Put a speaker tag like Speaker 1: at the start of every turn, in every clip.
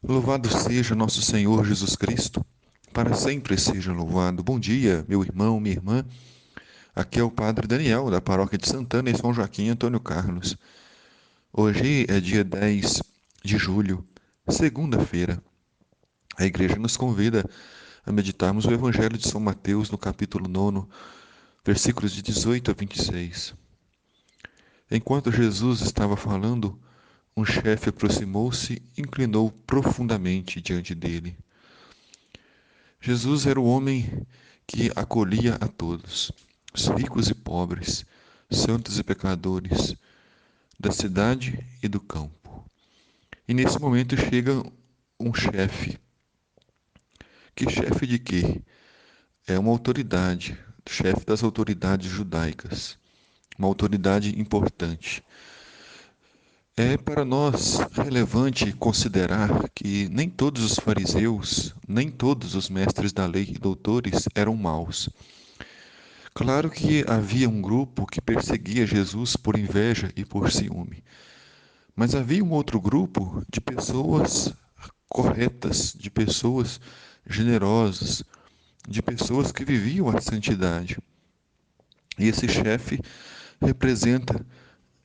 Speaker 1: Louvado seja nosso Senhor Jesus Cristo, para sempre seja louvado. Bom dia, meu irmão, minha irmã. Aqui é o Padre Daniel, da Paróquia de Santana, em São Joaquim Antônio Carlos. Hoje é dia 10 de julho, segunda-feira. A igreja nos convida a meditarmos o Evangelho de São Mateus no capítulo 9, versículos de 18 a 26. Enquanto Jesus estava falando, um chefe aproximou-se e inclinou profundamente diante dele. Jesus era o homem que acolhia a todos, os ricos e pobres, santos e pecadores, da cidade e do campo. E nesse momento chega um chefe. Que chefe de quê? É uma autoridade, chefe das autoridades judaicas, uma autoridade importante. É para nós relevante considerar que nem todos os fariseus, nem todos os mestres da lei e doutores eram maus. Claro que havia um grupo que perseguia Jesus por inveja e por ciúme, mas havia um outro grupo de pessoas corretas, de pessoas generosas, de pessoas que viviam a santidade. E esse chefe representa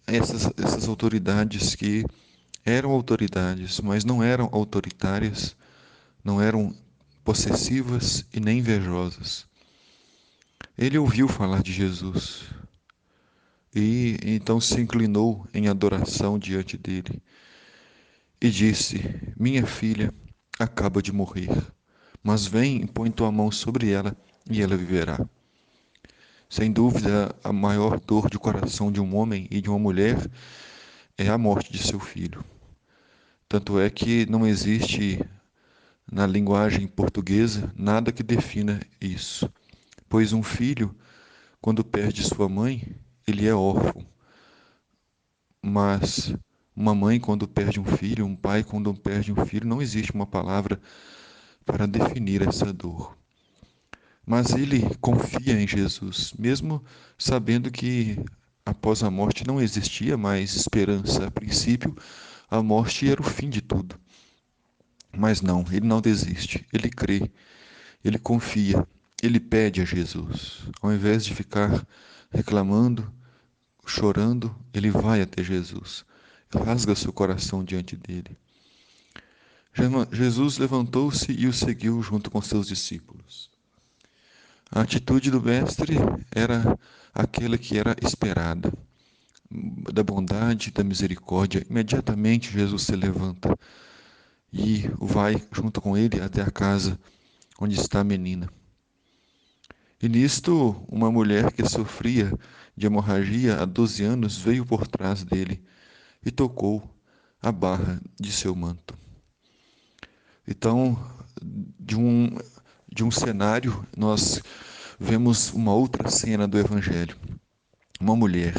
Speaker 1: essas autoridades que eram autoridades, mas não eram autoritárias, não eram possessivas e nem invejosas. Ele ouviu falar de Jesus, e então se inclinou em adoração diante dele e disse: Minha filha acaba de morrer, mas vem e põe tua mão sobre ela e ela viverá. Sem dúvida, a maior dor de coração de um homem e de uma mulher é a morte de seu filho. Tanto é que não existe na linguagem portuguesa nada que defina isso, pois um filho, quando perde sua mãe, ele é órfão. Mas uma mãe, quando perde um filho, um pai, quando perde um filho, não existe uma palavra para definir essa dor. Mas ele confia em Jesus, mesmo sabendo que após a morte não existia mais esperança. A princípio, a morte era o fim de tudo. Mas não, ele não desiste, ele crê, ele confia, ele pede a Jesus. Ao invés de ficar reclamando, chorando, ele vai até Jesus, rasga seu coração diante dele. Jesus levantou-se e o seguiu junto com seus discípulos. A atitude do mestre era aquela que era esperada, da bondade, da misericórdia. Imediatamente Jesus se levanta e vai junto com ele até a casa onde está a menina. E nisto, uma mulher que sofria de hemorragia há 12 anos veio por trás dele e tocou a barra de seu manto. Então, de um, de um cenário, nós vemos uma outra cena do Evangelho. Uma mulher.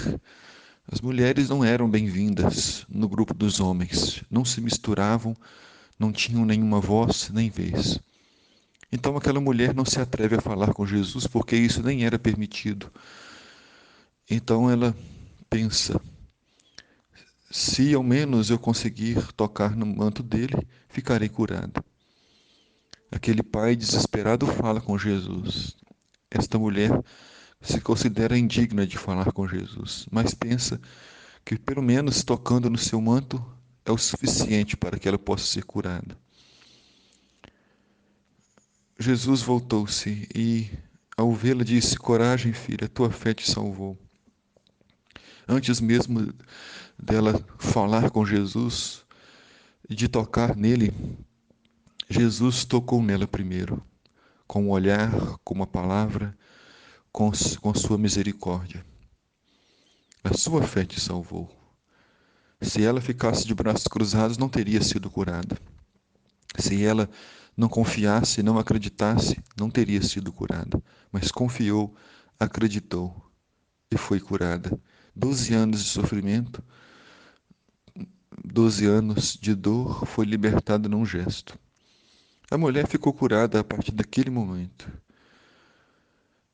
Speaker 1: As mulheres não eram bem-vindas no grupo dos homens, não se misturavam, não tinham nenhuma voz nem vez. Então aquela mulher não se atreve a falar com Jesus porque isso nem era permitido. Então ela pensa: se ao menos eu conseguir tocar no manto dele, ficarei curada. Aquele pai desesperado fala com Jesus. Esta mulher se considera indigna de falar com Jesus, mas pensa que pelo menos tocando no seu manto é o suficiente para que ela possa ser curada. Jesus voltou-se e, ao vê-la, disse: Coragem, filha, tua fé te salvou. Antes mesmo dela falar com Jesus e de tocar nele, Jesus tocou nela primeiro, com um olhar, com uma palavra, com sua misericórdia. A sua fé te salvou. Se ela ficasse de braços cruzados, não teria sido curada. Se ela não confiasse, não acreditasse, não teria sido curada. Mas confiou, acreditou e foi curada. 12 anos de sofrimento, 12 anos de dor, foi libertada num gesto. A mulher ficou curada a partir daquele momento.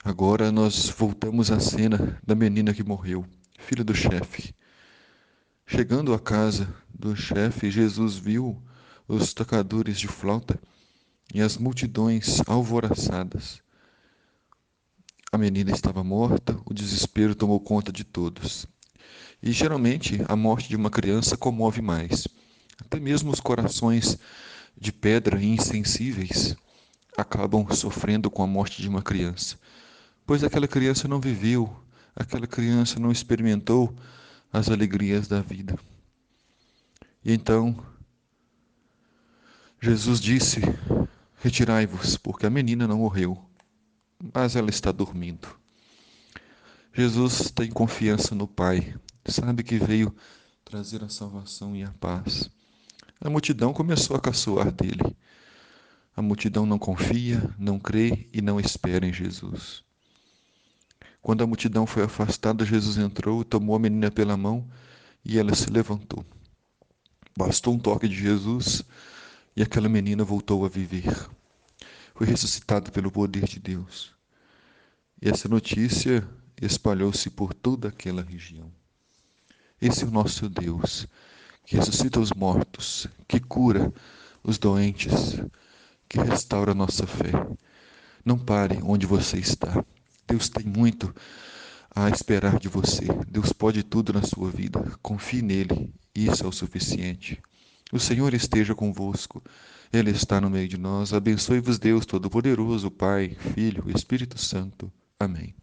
Speaker 1: Agora nós voltamos à cena da menina que morreu, filha do chefe. Chegando à casa do chefe, Jesus viu os tocadores de flauta e as multidões alvoroçadas. A menina estava morta, o desespero tomou conta de todos. E geralmente a morte de uma criança comove mais. Até mesmo os corações de pedra e insensíveis acabam sofrendo com a morte de uma criança, pois aquela criança não viveu, aquela criança não experimentou as alegrias da vida. E então Jesus disse: Retirai-vos, porque a menina não morreu, mas ela está dormindo. Jesus tem confiança no Pai, sabe que veio trazer a salvação e a paz. A multidão começou a caçoar dele. A multidão não confia, não crê e não espera em Jesus. Quando a multidão foi afastada, Jesus entrou, tomou a menina pela mão e ela se levantou. Bastou um toque de Jesus e aquela menina voltou a viver. Foi ressuscitada pelo poder de Deus. E essa notícia espalhou-se por toda aquela região. Esse é o nosso Deus, que ressuscita os mortos, que cura os doentes, que restaura a nossa fé. Não pare onde você está. Deus tem muito a esperar de você. Deus pode tudo na sua vida. Confie nele. Isso é o suficiente. O Senhor esteja convosco. Ele está no meio de nós. Abençoe-vos, Deus Todo-Poderoso, Pai, Filho e Espírito Santo. Amém.